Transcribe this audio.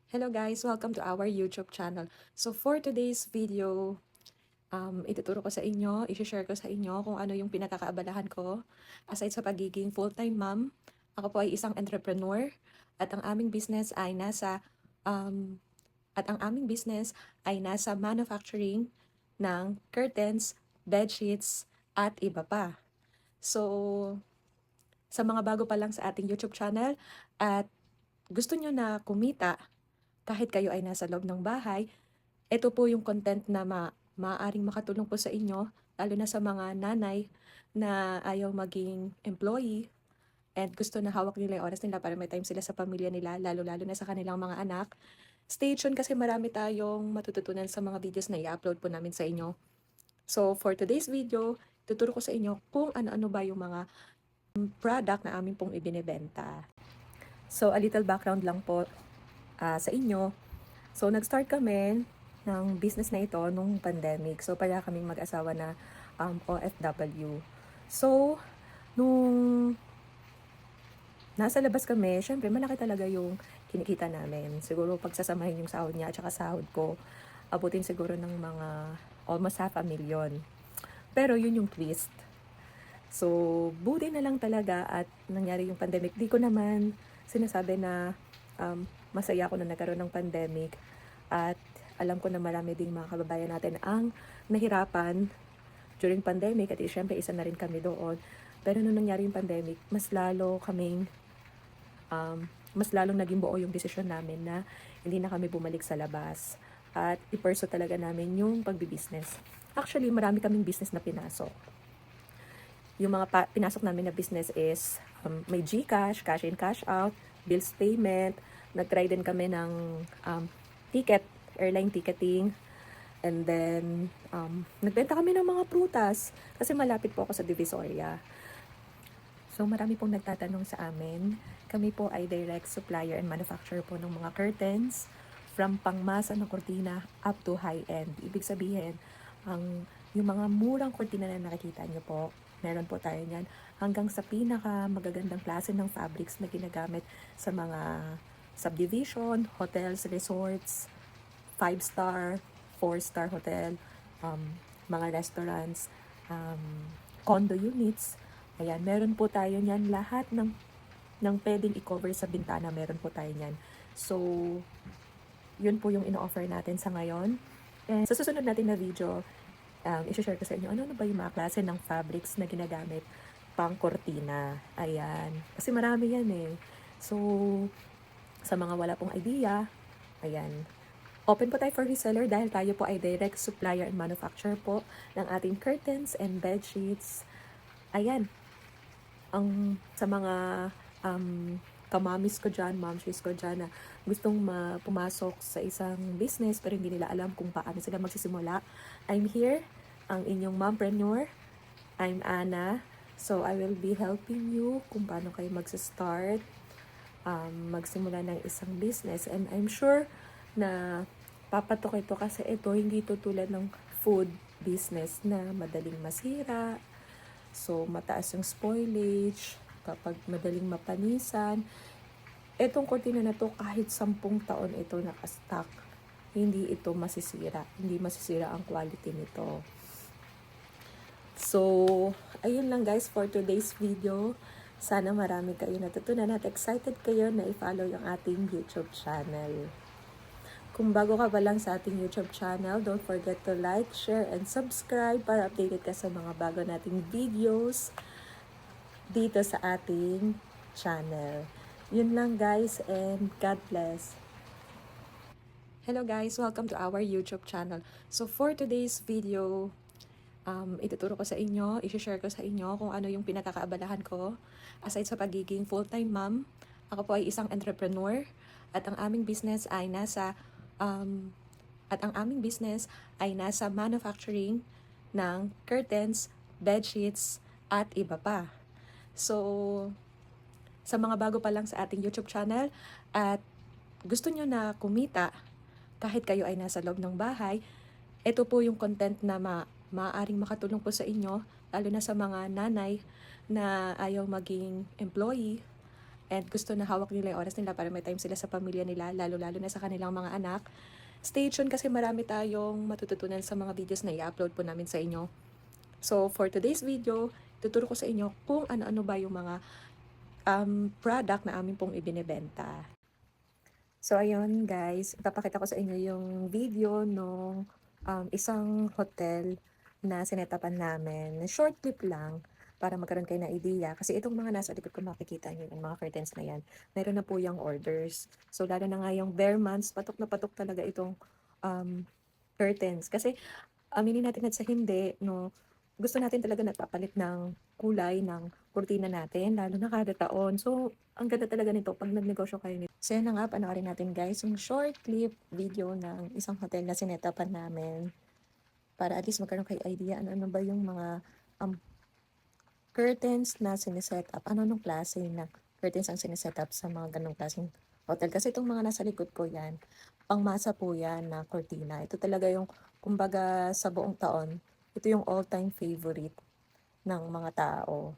Hello guys, welcome to our YouTube channel. So for today's video, ituturo ko sa inyo, i-share ko sa inyo kung ano yung pinakakaabalahan ko. Aside sa pagiging full-time mom, ako po ay isang entrepreneur at ang aming business ay um, nasa manufacturing ng curtains, bedsheets at iba pa. So sa mga bago pa lang sa ating YouTube channel at gusto nyo na kumita kahit kayo ay nasa loob ng bahay, ito po yung content na maaaring makatulong po sa inyo, lalo na sa mga nanay na ayaw maging employee and gusto na hawak nila yung oras nila para may time sila sa pamilya nila, lalo-lalo na sa kanilang mga anak. Stay tuned kasi marami tayong matututunan sa mga videos na i-upload po namin sa inyo. So for today's video, tuturo ko sa inyo kung ano-ano ba yung mga product na amin pong ibinebenta. So a little background lang po sa inyo. So nag-start kami ng business na ito nung pandemic. So para kaming mag-asawa na OFW. So nung nasa labas kami, syempre malaki talaga yung kinikita namin. Siguro pagsasamahin yung sahod niya at saka sahod ko, abutin siguro ng mga almost $500,000. Pero yun yung twist. So, buti na lang talaga at nangyari yung pandemic. Di ko naman sinasabi na masaya ako na nagkaroon ng pandemic. At alam ko na marami ding mga kababayan natin ang nahirapan during pandemic. At syempre, isa na rin kami doon. Pero nung nangyari yung pandemic, mas lalong naging buo yung desisyon namin na hindi na kami bumalik sa labas. At iperso talaga namin yung pagbibusiness. Actually, marami kaming business na pinasok. Yung mga pinasok namin na business is may GCash, cash in, cash out, bills payment. Nag-try din kami ng airline ticketing. And then, nagbenta kami ng mga prutas kasi malapit po ako sa Divisoria. So, marami pong nagtatanong sa amin. Kami po ay direct supplier and manufacturer po ng mga curtains from pangmasa na kortina up to high-end. Ibig sabihin, yung mga murang kortina na nakikita nyo po, meron po tayo niyan hanggang sa pinaka magagandang klase ng fabrics na ginagamit sa mga subdivision, hotels, resorts, 5-star, 4-star hotel, mga restaurants, condo units. Ayan, meron po tayo niyan lahat ng pwedeng i-cover sa bintana, meron po tayo niyan. So, yun po yung ino-offer natin sa ngayon. And sa susunod natin na video, i-share ko sa inyo ano ba yung mga klase ng fabrics na ginagamit pang kortina. Ayan. Kasi marami yan eh. So, sa mga wala pong idea, ayan. Open po tayo for reseller dahil tayo po ay direct supplier and manufacturer po ng ating curtains and bed sheets. Ayan. Sa mga kamamis ko dyan, momshies ko dyan na gustong pumasok sa isang business pero hindi nila alam kung paano sila magsisimula, I'm here, ang inyong mompreneur. I'm Anna. So, I will be helping you kung paano kayo magsa-start, magsimula ng isang business. And I'm sure na papatok ito kasi ito hindi tulad ng food business na madaling masira. So, mataas yung spoilage, kapag madaling mapanisan. Etong kortina na to, kahit 10 taon ito nakastock, hindi ito masisira. Hindi masisira ang quality nito. So, ayun lang guys for today's video. Sana marami kayo natutunan at excited kayo na i-follow yung ating YouTube channel. Kung bago ka pa lang sa ating YouTube channel, don't forget to like, share, and subscribe para updated ka sa mga bago nating videos dito sa ating channel. Yun lang guys, and God bless. Hello guys, welcome to our YouTube channel. So for today's video, ituturo ko sa inyo, i-share ko sa inyo kung ano yung pinakakaabalahan ko. Aside sa pagiging full-time mom, ako po ay isang entrepreneur at ang aming business ay nasa manufacturing ng curtains, bedsheets, at iba pa. So, sa mga bago pa lang sa ating YouTube channel at gusto nyo na kumita kahit kayo ay nasa loob ng bahay, ito po yung content na maaaring makatulong po sa inyo, lalo na sa mga nanay na ayaw maging employee and gusto na hawak nila yung oras nila para may time sila sa pamilya nila, lalo-lalo na sa kanilang mga anak, stay tuned kasi marami tayong matututunan sa mga videos na i-upload po namin sa inyo. So, for today's video, tuturo ko sa inyo kung ano-ano ba yung mga product na amin pong ibinebenta. So, ayun guys, ipapakita ko sa inyo yung video nung isang hotel na sinetapan namin. Short clip lang para magkaroon kayo ng idea. Kasi itong mga nasa likod ko makikita nyo, yung mga curtains na yan, meron na po yung orders. So, lalo na nga yung bare months, patok na patok talaga itong curtains. Kasi, aminin natin at sa hindi, no, gusto natin talaga nagpapalit ng kulay ng kurtina natin, lalo na kada taon. So, ang ganda talaga nito pag nagnegosyo kayo nito. So, yan na nga, panoorin natin guys, yung short clip video ng isang hotel na sinetapan namin para at least magkaroon kayo idea ano ba yung mga curtains na siniset up, anong klase ng curtains ang siniset up sa mga ganong klaseng hotel. Kasi itong mga nasa likod ko yan, pangmasa po yan na cortina. Ito talaga yung, kumbaga sa buong taon, ito yung all-time favorite ng mga tao.